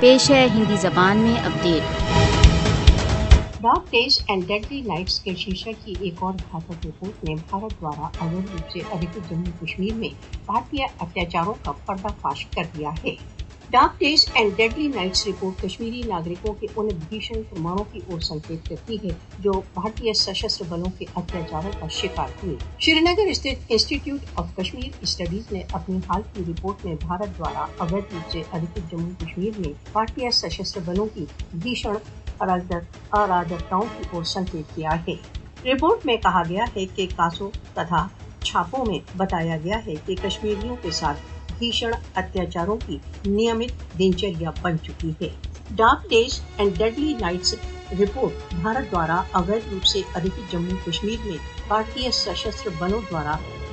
پیش ہے ہندی زبان میں update. Dark days and deadly nights کے شیرشک کی ایک اور گھاتک رپورٹ نے بھارت دوارا اویدھ روپ سے ادھکت جموں کشمیر میں بھارتیہ اتیاچاروں کا پردہ فاش کر دیا ہے۔ Dark days and deadly nights report Kashmiri ناگرکوں کے ان بھیشن پرمانوں کی اور سنکیت کرتی ہے جو بھارتیہ سشستر بلوں کے اتیاچاروں کا شکار ہوئے۔ شری نگر استھت انسٹی ٹیوٹ آف کشمیر اسٹڈیز نے اپنی حال کی رپورٹ میں بھارت دوارا اویدھ روپ سے ادھکت جموں کشمیر میں بھارتیہ سشستر بلوں کی بھیشن اراجکتاؤں کی اور سنکیت کیا ہے۔ رپورٹ میں کہا گیا ہے کہ کاسوں تتھا چھاپوں میں بتایا گیا ہے کہ کشمیریوں کے ساتھ بھیشن اتیاچاروں کی نیمت دنچریا بن چکی ہے۔ Dark days and deadly nights report Bharat دوارا اویدھ روپ سے ادھکت جموں کشمیر میں بھارتیہ سشستر بلوں دوارا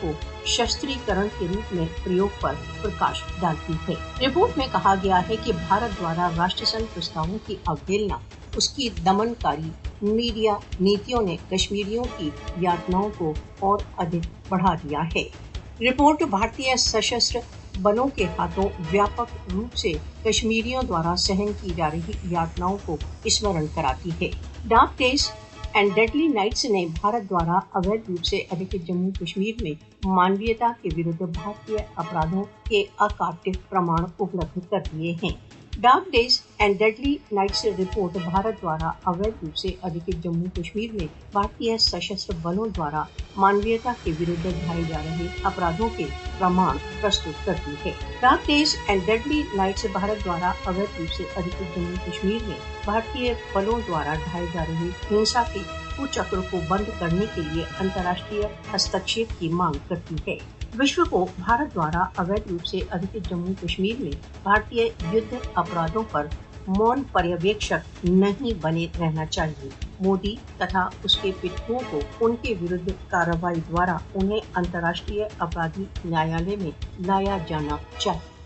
کو شستریکرن کے روپ میں پریوگ پر پرکاش ڈالتی ہے۔ رپورٹ میں کہا گیا ہے کہ بھارت دوارا راشٹر سنگھ پرستاووں کی اوہیلنا، اس کی دمن کاری میڈیا نیتیوں نے کشمیریوں کی یاتناؤں کو اور ادھک بڑھا دیا ہے۔ رپورٹ بھارتیہ سشستر بلوں کے ہاتھوں ویاپک روپ سے کشمیریوں دوارا سہن کی جا رہی یاتناؤں کو اسمرن کراتی ہے۔ Dark days and deadly nights نے بھارت دوارا اویدھ روپ سے ادھکت جموں کشمیر میں مانویتا کے ورد بھارتیہ اپرادھوں کے اکاٹھیہ پرمان اپلبدھ کر دیے ہیں۔ Dark days and deadly nights report Bharat دوارا اویدھ روپ سے ادھکت جموں کشمیر میں بھارتیہ سشستر بلوں دوارا مانویتا کے ورد ڈھائے جا رہے اپرادھوں کے پرمان پرستت کرتی ہے۔ Dark days and deadly nights Bharat دوارا اویدھ روپ سے ادھکت جموں کشمیر میں بھارتیہ بلوں دوارا ڈھائے جا رہے ہنسا کے کچکر کو بند کرنے کے لیے انترراشٹریہ ہستکشیپ کی مانگ کرتی ہے۔ وشو کو بھارت دوارا اویدھ روپ سے ادھکت جموں کشمیر میں بھارتیہ یدھ اپرادھوں پر مون پریویکشک نہیں بنے رہنا چاہیے۔ مودی تتھا اس کے پٹھوں کو ان کے ورد کارروائی دوارا انہیں انترراشٹریہ اپرادھی نیالے میں لایا جانا چاہیے۔